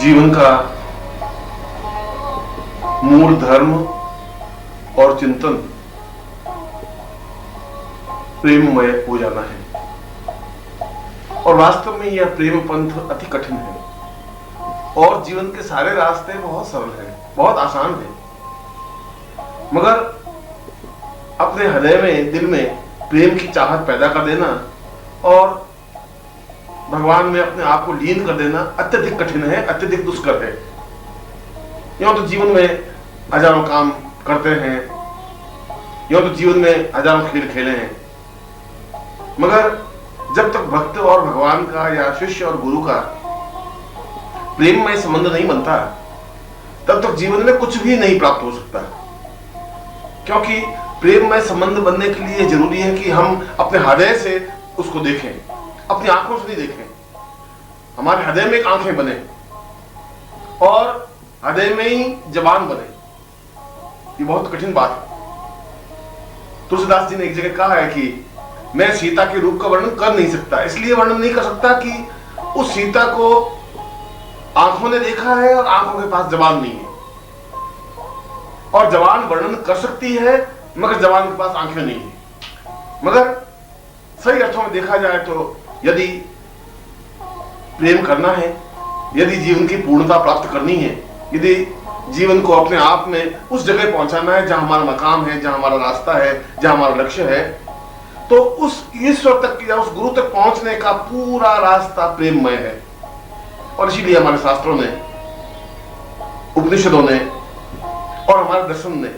जीवन का मूल धर्म और चिंतन प्रेममय हो जाना है। और वास्तव में यह प्रेम पंथ अति कठिन है और जीवन के सारे रास्ते बहुत सरल हैं, बहुत आसान हैं, मगर अपने हृदय में, दिल में प्रेम की चाहत पैदा कर देना और भगवान में अपने आप को लीन कर देना अत्यधिक कठिन है, अत्यधिक दुष्कर है। यूं तो जीवन में हजारों काम करते हैं, यूं तो जीवन में हजारों खेल खेले हैं, मगर जब तक भक्त और भगवान का या शिष्य और गुरु का प्रेममय संबंध नहीं बनता, तब तक जीवन में कुछ भी नहीं प्राप्त हो सकता। क्योंकि प्रेममय संबंध बनने के लिए जरूरी है कि हम अपने हृदय से उसको देखें, अपनी आंखों से नहीं देखें। हमारे हृदय में एक आंखें बने और हृदय में ही जबान बने। ये बहुत कठिन बात है। तुलसीदास जी ने एक जगह कहा है कि मैं सीता के रूप का वर्णन कर नहीं सकता। इसलिए वर्णन नहीं कर सकता कि उस सीता को आंखों ने देखा है और आंखों के पास जबान नहीं है, और जबान वर्णन कर सकती है मगर जबान के पास आंखें नहीं है। मगर सही अर्थों में देखा जाए तो यदि प्रेम करना है, यदि जीवन की पूर्णता प्राप्त करनी है, यदि जीवन को अपने आप में उस जगह पहुंचाना है जहां हमारा मकाम है, जहां हमारा रास्ता है, जहां हमारा लक्ष्य है, तो उस ईश्वर तक या उस गुरु तक पहुंचने का पूरा रास्ता प्रेममय है। और इसीलिए हमारे शास्त्रों ने, उपनिषदों ने और हमारे दर्शन ने,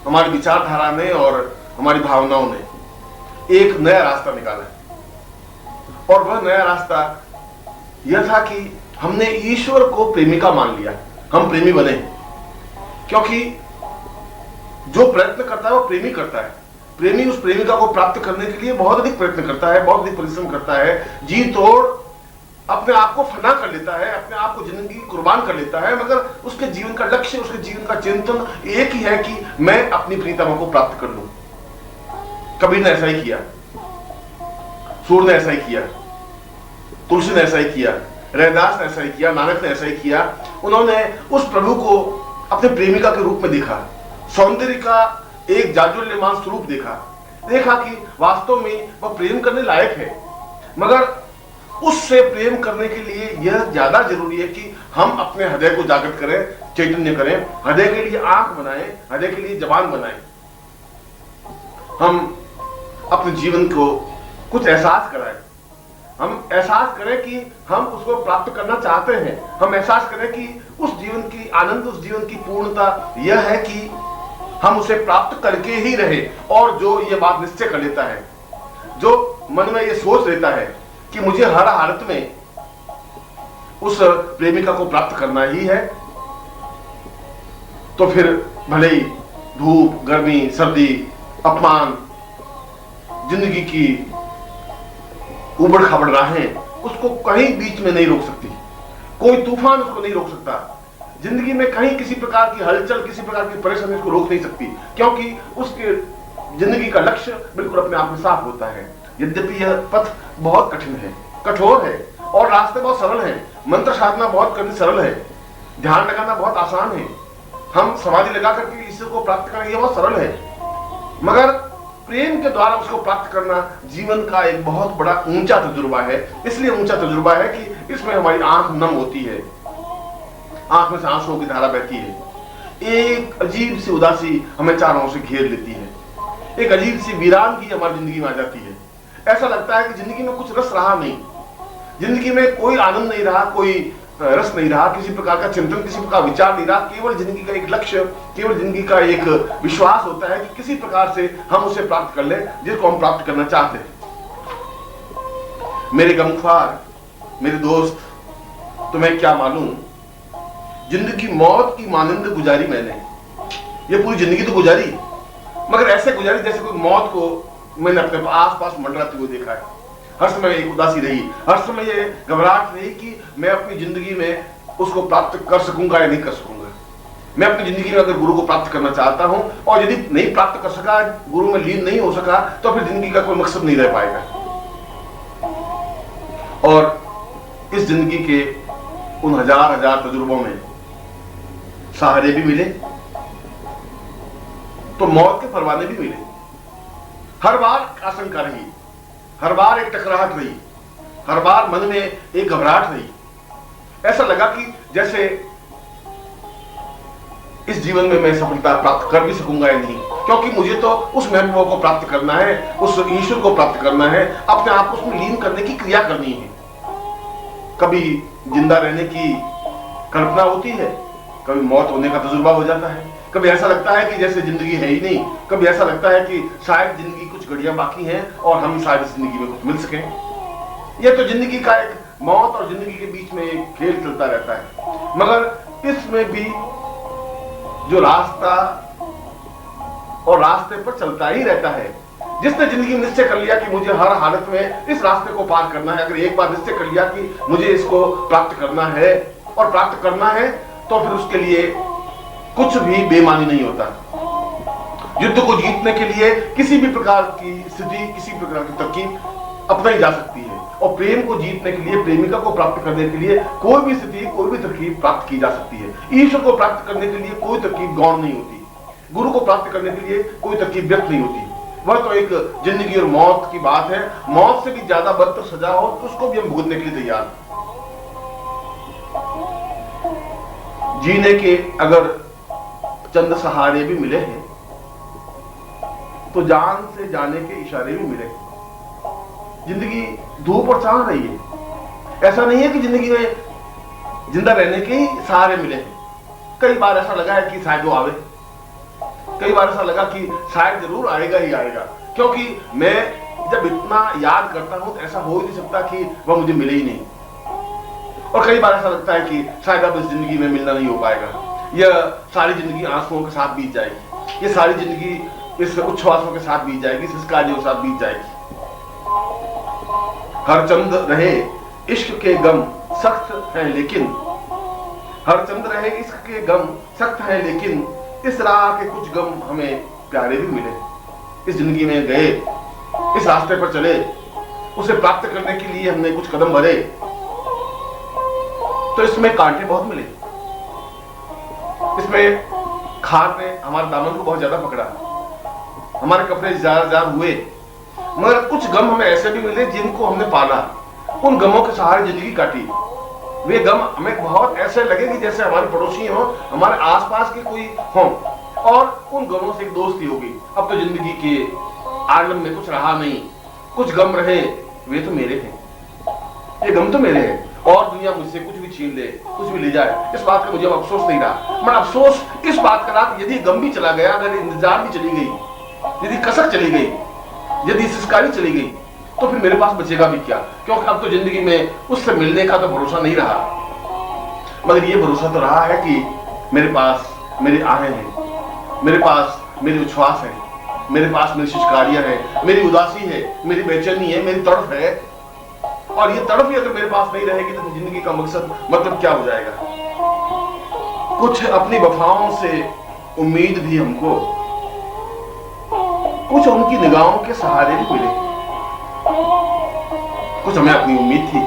हमारी विचारधारा ने और हमारी भावनाओं ने एक नया रास्ता निकाला है। और वह नया रास्ता यह था कि हमने ईश्वर को प्रेमिका मान लिया, हम प्रेमी बने। क्योंकि जो प्रयत्न करता है वो प्रेमी करता है। प्रेमी उस प्रेमिका को प्राप्त करने के लिए बहुत अधिक प्रयत्न करता है, बहुत अधिक परिश्रम करता है, जी तोड़ अपने आप को फना कर लेता है, अपने आप को जिंदगी कुर्बान कर लेता है, मगर उसके जीवन का लक्ष्य, उसके जीवन का चिंतन एक ही है कि मैं अपनी प्रीतमा को प्राप्त कर लूं। कबीर ने ऐसा ही किया, सूर ने ऐसा ही किया, तुलसी ने ऐसा ही किया, रैदास ने ऐसा ही किया, नानक ने ऐसा ही किया। उन्होंने उस प्रभु को अपने प्रेमिका के रूप में देखा, सौंदर्य का एक जाज्वल्यमान स्वरूप देखा कि वास्तव में वह प्रेम करने लायक है। मगर उससे प्रेम करने के लिए यह ज्यादा जरूरी है कि हम अपने हृदय को जागृत करें, चैतन्य करें, हृदय के लिए आंख बनाएं, हृदय के लिए जबान बनाएं। हम अपने जीवन को कुछ एहसास कराएं, हम एहसास करें कि हम उसको प्राप्त करना चाहते हैं, हम एहसास करें कि उस जीवन की आनंद, उस जीवन की पूर्णता यह है कि हम उसे प्राप्त करके ही रहे। और जो ये बात निश्चय कर लेता है, जो मन में ये सोच लेता है कि मुझे हर हालत में उस प्रेमिका को प्राप्त करना ही है, तो फिर भले ही धूप, गर्मी, सर्दी, अपमान, जिंदगी की उबड़ खाबड़ राहें उसको कहीं बीच में नहीं रोक सकती। कोई तूफान उसको नहीं रोक सकता। जिंदगी में कहीं किसी प्रकार की हलचल, किसी प्रकार की परेशानी उसको रोक नहीं सकती, क्योंकि उसके जिंदगी का लक्ष्य बिल्कुल अपने आप में साफ होता है। यद्यपि यह पथ बहुत कठिन है, कठोर है और रास्ते बहुत सरल हैं। मंत्र साधना बहुत करनी सरल है, ध्यान लगाना बहुत आसान है, हम समाधि लगा करके ईश्वर को प्राप्त करें ये बहुत सरल है, मगर प्रेम के द्वारा उसको प्राप्त करना जीवन का एक बहुत बड़ा ऊंचा तजुर्बा है। इसलिए ऊंचा तजुर्बा है कि इसमें हमारी आंख नम होती है, आंख में से आंसुओं की धारा बहती है, एक अजीब सी उदासी हमें चारों से घेर लेती है, एक अजीब सी वीरानगी हमारी जिंदगी में आ जाती है। ऐसा लगता है कि जिंदगी में कुछ रस रहा नहीं, जिंदगी में कोई आनंद नहीं रहा, कोई रस नहीं रहा, किसी प्रकार का चिंतन, किसी प्रकार का विचार नहीं रहा। केवल जिंदगी का एक लक्ष्य, केवल जिंदगी का एक विश्वास होता है कि किसी प्रकार से हम उसे प्राप्त कर लें जिसको हम प्राप्त करना चाहते हैं। मेरे गमख्वार, मेरे दोस्त, तुम्हें क्या मालूम, जिंदगी मौत की मानंद गुजारी मैंने। ये पूरी जिंदगी तो गुजारी, मगर ऐसे गुजारी जैसे कोई मौत को मैंने अपने आस पास मंडराते हुए देखा है। हर समय एक उदासी रही, हर समय ये घबराहट रही कि मैं अपनी जिंदगी में उसको प्राप्त कर सकूंगा या नहीं कर सकूंगा। मैं अपनी जिंदगी में अगर गुरु को प्राप्त करना चाहता हूं और यदि नहीं प्राप्त कर सका, गुरु में लीन नहीं हो सका, तो फिर जिंदगी का कोई मकसद नहीं रह पाएगा। और इस जिंदगी के उन हजार हजार तजुर्बों में सहारे भी मिले तो मौत के परवाने भी मिले। हर बार आशंका रही, हर बार एक टकराहट रही, हर बार मन में एक घबराहट रही। ऐसा लगा कि जैसे इस जीवन में मैं सफलता प्राप्त कर भी सकूंगा या नहीं, क्योंकि मुझे तो उस महबूबा को प्राप्त करना है, उस ईश्वर को प्राप्त करना है, अपने आप को उसमें लीन करने की क्रिया करनी है। कभी जिंदा रहने की कल्पना होती है, कभी मौत होने का तजुर्बा हो जाता है, कभी ऐसा लगता है कि जैसे जिंदगी है ही नहीं, कभी ऐसा लगता है कि शायद जिंदगी कुछ घड़ियां बाकी हैं और हम शायद इस जिंदगी में कुछ मिल सकें। यह तो जिंदगी का एक मौत और जिंदगी के बीच में एक खेल चलता रहता है। मगर इसमें भी जो रास्ता और रास्ते पर चलता ही रहता है, जिसने जिंदगी में निश्चय कर लिया कि मुझे हर हालत में इस रास्ते को पार करना है, अगर एक बार निश्चय कर लिया कि मुझे इसको प्राप्त करना है और प्राप्त करना है, तो फिर उसके लिए कुछ भी बेमानी नहीं होता। युद्ध को जीतने के लिए किसी भी प्रकार की स्थिति, किसी प्रकार की तरकीब अपनाई जा सकती है, और प्रेम को जीतने के लिए, प्रेमिका को प्राप्त करने के लिए कोई भी स्थिति, कोई भी तरकीब प्राप्त की जा सकती है। ईश्वर को प्राप्त करने के लिए कोई तरकीब गौण नहीं होती, गुरु को प्राप्त करने के लिए कोई तरकीब व्यक्त नहीं होती। वह तो एक जिंदगी और मौत की बात है। मौत से भी ज्यादा बदतर सजा हो तो उसको भी हम भुगतने के लिए तैयार। जीने के अगर चंद सहारे भी मिले हैं तो जान से जाने के इशारे भी मिले। जिंदगी धूप और छां रही है। ऐसा नहीं है कि जिंदगी में जिंदा रहने के ही सहारे मिले हैं। कई बार ऐसा लगा है कि शायद वो आवे, कई बार ऐसा लगा कि शायद जरूर आएगा ही आएगा, क्योंकि मैं जब इतना याद करता हूं तो ऐसा हो ही नहीं सकता कि वह मुझे मिले ही नहीं। और कई बार ऐसा लगता है कि शायद अब इस जिंदगी में मिलना नहीं हो पाएगा, यह सारी जिंदगी आंसुओं के साथ बीत जाएगी, ये सारी जिंदगी इस उच्छ्वासों के साथ बीत जाएगी, इस काजों के साथ बीत जाएगी। हर चंद रहे इश्क के गम सख्त है लेकिन, हर चंद रहे इश्क के गम सख्त है लेकिन, इस राह के कुछ गम हमें प्यारे भी मिले। इस जिंदगी में गए, इस रास्ते पर चले, उसे प्राप्त करने के लिए हमने कुछ कदम बढ़े, तो इसमें कांटे बहुत मिले, इसमें खार ने हमारे दामन को बहुत ज्यादा पकड़ा, हमारे कपड़े जार हुए, मगर कुछ गम हमें ऐसे भी मिले जिनको हमने पाला, उन गमों के सहारे जिंदगी काटी। वे गम हमें बहुत ऐसे लगे कि जैसे हमारे पड़ोसी हो, हमारे आसपास के कोई हो, और उन गमों से एक दोस्ती हो गई। अब तो जिंदगी के आलम में कुछ रहा नहीं, कुछ गम रहे, वे तो मेरे हैं, ये गम तो मेरे हैं, और दुनिया मुझसे कुछ भी छीन ले, कुछ भी ले जाए, इस बात का मुझे अफसोस नहीं रहा। मैं अफसोस इस बात का रहा यदि गम भी चला गया, अगर इंतजार भी चली गई, यदि कसक चली गई, यदि सिसकारी चली गई, तो फिर मेरे पास बचेगा भी क्या, क्योंकि अब तो जिंदगी में उससे मिलने का तो भरोसा नहीं रहा। मगर ये भरोसा तो रहा है कि मेरे पास मेरी आहें हैं, मेरे पास मेरी उच्छ्वास है, मेरे पास मेरी शिशकारियां हैं, मेरी उदासी है, मेरी बेचैनी है, मेरी तड़प है। और ये तड़प ही अगर मेरे पास नहीं रहेगी तो जिंदगी का मकसद मतलब क्या हो जाएगा। कुछ अपनी वफाओं से उम्मीद भी हमको, कुछ उनकी निगाहों के सहारे भी मिले, कुछ हमें अपनी उम्मीद थी,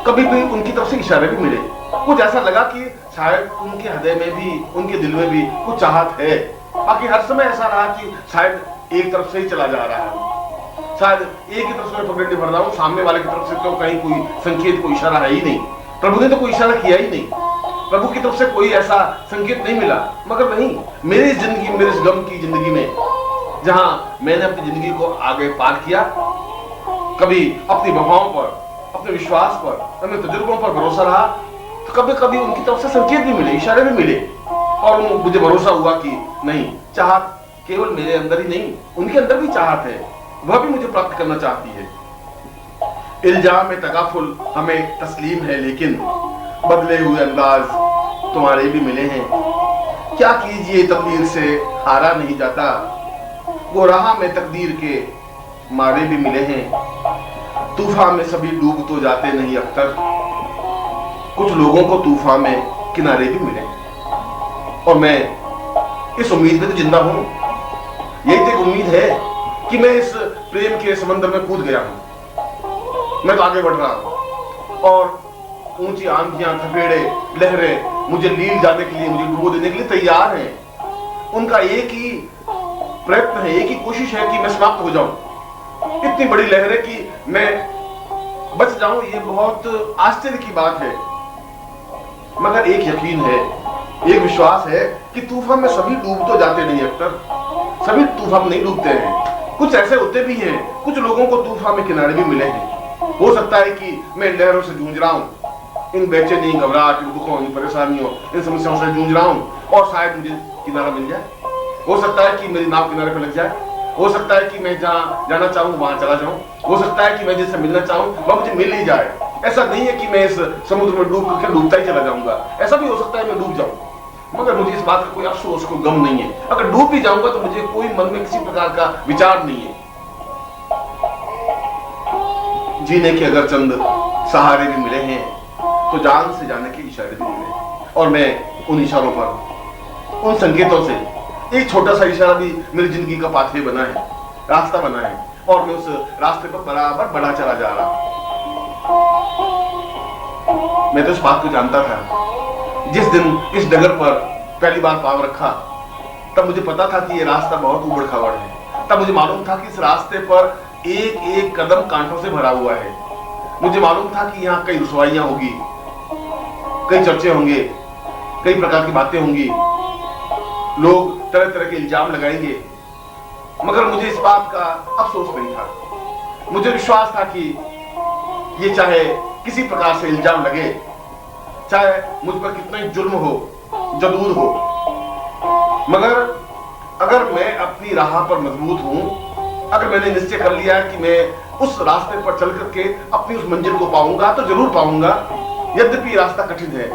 कभी भी उनकी तरफ से इशारे भी मिले, कुछ ऐसा लगा कि शायद उनके हृदय में भी, उनके दिल में भी कुछ चाहत है। बाकी हर समय ऐसा रहा कि शायद एक तरफ से ही चला जा रहा है, शायद एक ही तरफ से मैं पकड़ नहीं भर रहा हूं, सामने वाले की तरफ से तो कहीं कोई संकेत, कोई इशारा है ही नहीं। प्रभु ने तो कोई इशारा किया ही नहीं, प्रभु की तरफ से कोई ऐसा संकेत नहीं मिला। मगर नहीं, मेरी जिंदगी, मेरे इस गम की जिंदगी में, जहां मैंने अपनी जिंदगी को आगे पार किया, कभी अपनी वफाओं पर, अपने विश्वास पर, अपने तजुर्बों पर भरोसा रहा, तो कभी कभी उनकी तरफ से संकेत भी मिले, इशारे भी मिले, और मुझे भरोसा हुआ कि नहीं, चाहत केवल मेरे अंदर ही नहीं, उनके अंदर भी चाहत है, वह भी मुझे प्राप्त करना चाहती है। इल्जाम में तकाफुल हमें तस्लीम है लेकिन, बदले हुए अंदाज तुम्हारे भी मिले हैं। क्या कीजिए तकदीर से हारा नहीं जाता, वो राह में तकदीर के मारे भी मिले हैं। तूफान में सभी डूब तो जाते नहीं अख्तर, कुछ लोगों को तूफान में किनारे भी मिले। और मैं इस उम्मीद में तो जिंदा हूं, यही तो एक उम्मीद है कि मैं इस प्रेम के समंदर में कूद गया हूं, मैं तो आगे बढ़ रहा हूं, और ऊंची आंधियां, थपेड़े, लहरें मुझे लील जाने के लिए, मुझे डुबो देने के लिए तैयार हैं। उनका एक ही प्रयत्न है, एक ही कोशिश है कि मैं समाप्त हो जाऊं। इतनी बड़ी लहरें कि मैं बच जाऊं, ये बहुत आश्चर्य की बात है। मगर एक यकीन है, एक विश्वास है कि तूफान में सभी डूब तो जाते नहीं अख्तर, सभी तूफान नहीं डूबते हैं। कुछ ऐसे होते भी हैं, कुछ लोगों को तूफान में किनारे भी मिले हैं। हो सकता है कि मैं लहरों से जूझ रहा हूं, इन बेचैनी, घबराहट, दुखों, इन परेशानियों, इन समस्याओं से जूझ रहा हूं, और शायद मुझे किनारा मिल जाए। हो सकता है कि मेरी नाव किनारे पर लग जाए। हो सकता है कि मैं जहां जाना चाहूं वहां चला जाऊं। हो सकता है कि मैं जिससे मिलना चाहूं वह मुझे मिल ही जाए। ऐसा नहीं है कि मैं इस समुद्र में डूब करके डूबता ही चला जाऊंगा। ऐसा भी हो सकता है मैं डूब जाऊं, मगर मुझे इस बात का कोई अफसोस, कोई गम नहीं है। अगर डूब भी जाऊंगा तो मुझे कोई मन में किसी प्रकार का विचार नहीं है। जीने के अगर चंद सहारे भी मिले हैं तो जान से जाने के इशारे भी मिले, और मैं उन इशारों पर, उन संकेतों से, एक छोटा सा इशारा भी मेरी जिंदगी का पाथवे बना है, रास्ता बना है, और मैं उस रास्ते पर बराबर बढ़ा चला जा रहा हूं। मैं तो इस बात को जानता था, जिस दिन इस डगर पर पहली बार पांव रखा तब मुझे पता था कि यह रास्ता बहुत उबड़ खाबड़ है। तब मुझे मालूम था कि इस रास्ते पर एक एक कदम कांटों से भरा हुआ है। मुझे मालूम था कि यहाँ कई रुसवाइयां होगी, कई चर्चे होंगे, कई प्रकार की बातें होंगी, लोग तरह तरह के इल्जाम लगाएंगे, मगर मुझे इस बात का अफसोस नहीं था। मुझे विश्वास था कि ये चाहे किसी प्रकार से इल्जाम लगे, चाहे मुझ पर कितना ही जुल्म हो, जदूर हो, मगर अगर मैं अपनी राह पर मजबूत हूं, अगर मैंने निश्चय कर लिया है कि मैं उस रास्ते पर चल करके अपनी उस मंजिल को पाऊंगा तो जरूर पाऊंगा। यद्यपि रास्ता कठिन है,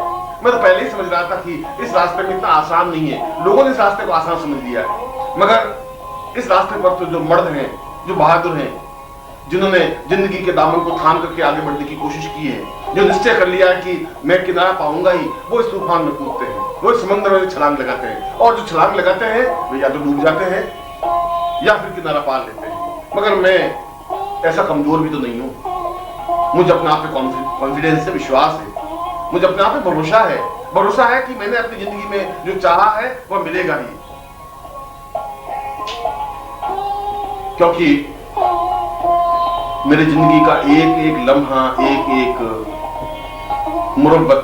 मैं तो पहले ही समझ रहा था कि इस रास्ते में इतना आसान नहीं है। लोगों ने इस रास्ते को आसान समझ लिया है, मगर इस रास्ते पर तो जो मर्द हैं, जो बहादुर हैं, जिन्होंने जिंदगी के दामन को थाम करके आगे बढ़ने की कोशिश की है, जो निश्चय कर लिया है कि मैं किनारा पाऊंगा ही, वो इस तूफान में कूदते हैं, वो इस समंदर में छलांग लगाते हैं, और जो छलांग लगाते हैं वे या तो डूब जाते हैं या फिर किनारा पार लेते हैं। मगर मैं ऐसा कमजोर भी तो नहीं हूं। मुझे अपने आप पे कॉन्फिडेंस है, विश्वास है, मुझे अपने आप पे भरोसा है कि मैंने अपनी जिंदगी में जो चाहा है वह मिलेगा ही। क्योंकि मेरी जिंदगी का एक एक लम्हा, एक एक मुरब्बत,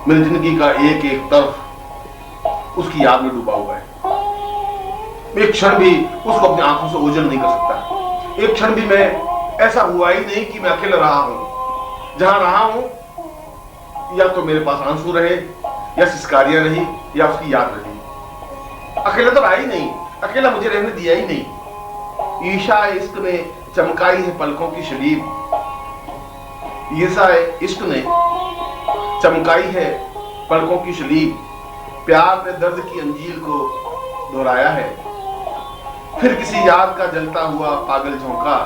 मेरी जिंदगी का एक एक तरफ उसकी याद में डूबा हुआ है। एक क्षण भी उसको अपनी आंखों से ओझल नहीं कर सकता। एक क्षण भी मैं ऐसा हुआ ही नहीं कि मैं अकेला रहा हूं। जहां रहा हूं या तो मेरे पास आंसू रहे, या सिसकारियां रही, या उसकी याद रही। अकेला तो रहा ही नहीं, अकेला मुझे रहने दिया ही नहीं। ईशा इश्क ने चमकाई है पलकों की शलीब, ईशा इश्क ने चमकाई है पलकों की शलीब, प्यार ने दर्द की अंजील को दोहराया है। फिर किसी याद का जलता हुआ पागल झोंका,